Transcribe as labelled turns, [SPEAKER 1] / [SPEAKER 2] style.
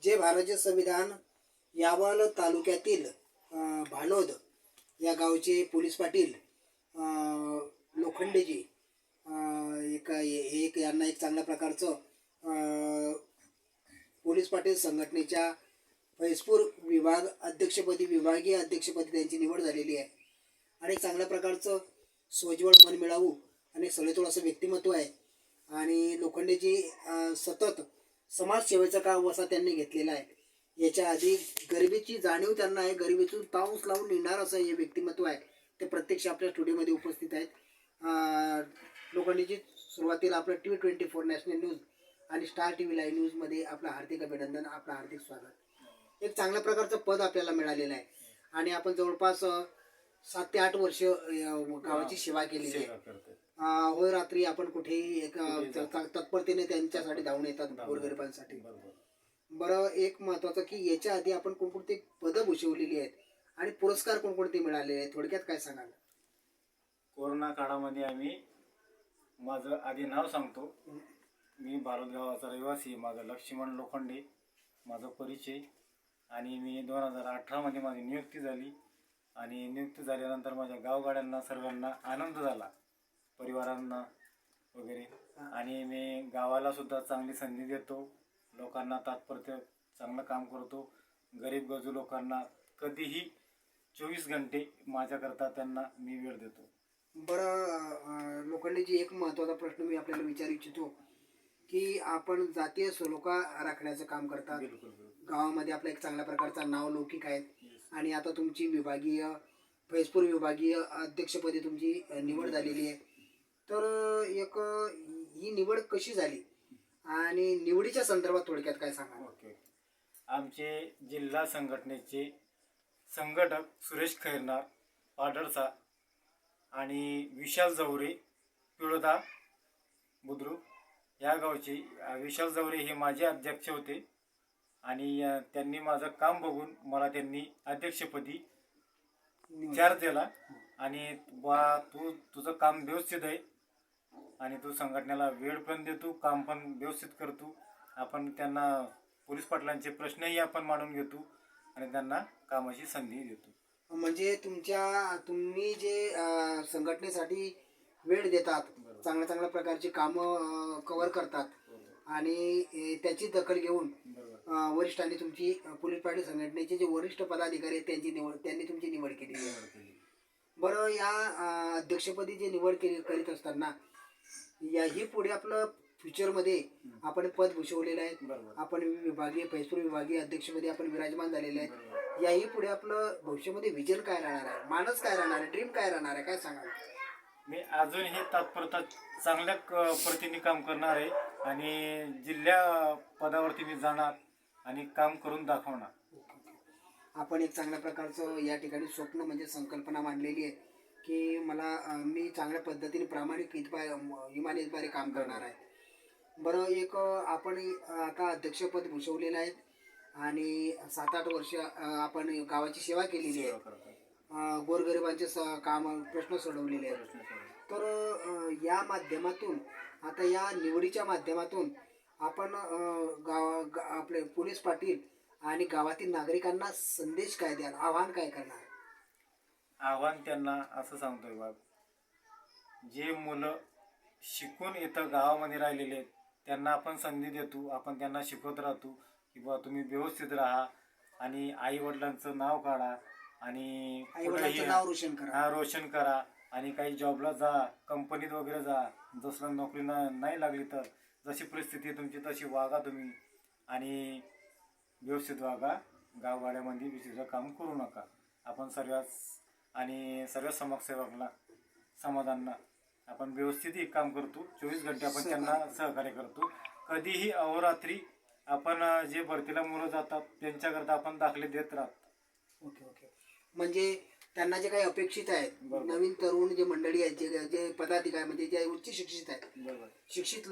[SPEAKER 1] जे भारतीय संविधान यावल तालुक्यातील भानोद या गावचे पोलीस पाटील लोखंडेजी एक यांना एक चांगल्या प्रकारचं पोलीस पाटील संघटनेच्या फैजपूर विभाग अध्यक्षपदी विभागीय अध्यक्षपदी त्यांची निवड झालेली आहे आणि चांगल्या प्रकारचं सोज्वळ मन मिळावू आणि सडेतोड असं व्यक्तिमत्व आहे आणि लोखंडेजी सतत समाजसेवेचं काम असा त्यांनी घेतलेला आहे। याच्या आधी गरिबीची जाणीव त्यांना आहे, गरिबीतून पाऊस लावून निघणार असं हे व्यक्तिमत्व आहे, ते प्रत्यक्ष आपल्या स्टुडिओमध्ये उपस्थित आहेत। लोखंडेजी सुरुवातीला आपलं T24 नॅशनल न्यूज आणि स्टार TV लाईव्ह न्यूजमध्ये आपलं हार्दिक अभिनंदन, आपलं हार्दिक स्वागत। एक चांगल्या प्रकारचं पद आपल्याला मिळालेलं आहे आणि आपण जवळपास 7 ते 8 वर्ष गावाची सेवा केलेली आहे। होय, रात्री आपण कुठेही एक तत्परतेने त्यांच्यासाठी धावून येतात गोरगरिबांसाठी। बरं, एक महत्वाचं की याच्या आधी आपण कोणकोणती पदं भूषवलेली आहेत आणि पुरस्कार कोणकोणते मिळाले आहेत, थोडक्यात काय सांगाल?
[SPEAKER 2] कोरोना काळामध्ये आम्ही, माझं आधी नाव सांगतो, मी भारत गावाचा रहिवासी, माझं लक्ष्मण लोखंडे माझा परिचय आणि मी 2018 मध्ये माझी नियुक्ती झाली आणि नियुक्ती झाल्यानंतर माझ्या गावगाड्यांना सर्वांना आनंद झाला, परिवारांना वगैरे, आणि मी गावाला सुद्धा चांगली संधी देतो, लोकांना तात्पर्य चांगलं काम करतो, गरीब गरजू लोकांना कधीही 24 घंटे माझ्याकरता त्यांना मी वेळ देतो।
[SPEAKER 1] बरं लोखंडेजी, एक महत्त्वाचा प्रश्न मी आपल्याला विचारू इच्छितो की आपण जातीय सलोखा राखण्याचं काम करतात, गावामध्ये आपलं एक चांगल्या प्रकारचा नाव लौकिक आहे आणि आता तुमची विभागीय फैजपूर विभागीय अध्यक्षपदी तुमची निवड झालेली आहे, तर एक ही निवड कशी झाली आणि निवडीच्या संदर्भात थोडक्यात काय सांगा?
[SPEAKER 2] ओके, आमचे जिल्हा संघटनेचे संघटक सुरेश खैरनार पाडळचा आणि विशाल जवरे पिळोदा बुद्रुक या गावचे विशाल जवरे हे माझे अध्यक्ष होते आणि त्यांनी माझं काम बघून मला त्यांनी अध्यक्षपदी चार्ज दिला आणि बा तुझं काम व्यवस्थित आहे आणि तू संघटनेला वेळ पण देतो, काम पण व्यवस्थित करतो, आपण त्यांना पोलीस पाटलांचे प्रश्नही आपण मांडून घेतो आणि त्यांना कामाची संधी देतो।
[SPEAKER 1] म्हणजे तुम्ही जे संघटनेसाठी वेळ देतात, चांगल्या चांगल्या प्रकारची कामं कव्हर करतात आणि त्याची दखल घेऊन वरिष्ठांनी तुमची पोलीस पाटील संघटनेचे जे वरिष्ठ पदाधिकारी आहेत त्यांनी तुमची निवड केली आहे। बरं, या अध्यक्षपदी जे निवड करीत असताना याही पुढे आपलं फ्युचरमध्ये आपण पद भूषवलेलं आहे, आपण विभागीय फैजपूर विभागीय अध्यक्षपदी आपण विराजमान झालेले आहेत, याही पुढे आपलं भविष्यामध्ये विजन काय राहणार आहे, मानस काय राहणार आहे, ड्रीम काय राहणार आहे, काय सांगाल?
[SPEAKER 2] मी अजूनही तात्पुरता चांगल्या पद्धतीने काम करणार आहे आणि जिल्हा पदावरती मी जाणार आणि काम करून दाखवणार।
[SPEAKER 1] आपण एक चांगल्या प्रकारचं या ठिकाणी स्वप्न म्हणजे संकल्पना मांडलेली आहे की मी चांगल्या पद्धतीने प्रामाणिक इमानतदारी काम करणार आहे। बरं, एक आपण आता अध्यक्षपद भूषवलेलं आहे आणि 7-8 वर्ष आपण गावाची सेवा केलेली आहे, गोरगरिबांचे काम प्रश्न सोडवलेले आहेत, तर या माध्यमातून आता या निवडीच्या माध्यमातून आपण आपले पोलीस पाटील आणि गावातील नागरिकांना संदेश काय द्याल, आव्हान काय करणार?
[SPEAKER 2] आव्हान त्यांना असं सांगतोय बाब, जे मुलं शिकून इथं गावामध्ये राहिलेले आहेत त्यांना आपण संधी देतो, आपण त्यांना शिकवत राहतो की बा तुम्ही व्यवस्थित राहा आणि आई वडिलांचं नाव काढा आणि
[SPEAKER 1] नाव
[SPEAKER 2] रोशन करा आणि काही जॉबला जा, कंपनीत वगैरे जा, जसं नोकरी नाही लागली तर जशी परिस्थिती आहे तुमची तशी वागा तुम्ही आणि व्यवस्थित वागा, गावगाड्यामध्ये विशिष्ट काम करू नका। आपण सर्व समाजसेवकांना समाजांना आपण व्यवस्थित काम करतो, 24 घंटे आपण त्यांना सहकार्य करतो, कधीही अहोरात्री आपण जे भरतीला मुलं जातात त्यांच्याकरता आपण दाखले देत राहतो।
[SPEAKER 1] ओके, म्हणजे त्यांना जे काही अपेक्षित आहेत, नवीन तरुण जे मंडळी आहेत, जे पदाधिकारी म्हणजे जे उच्च शिक्षित आहेत, शिक्षित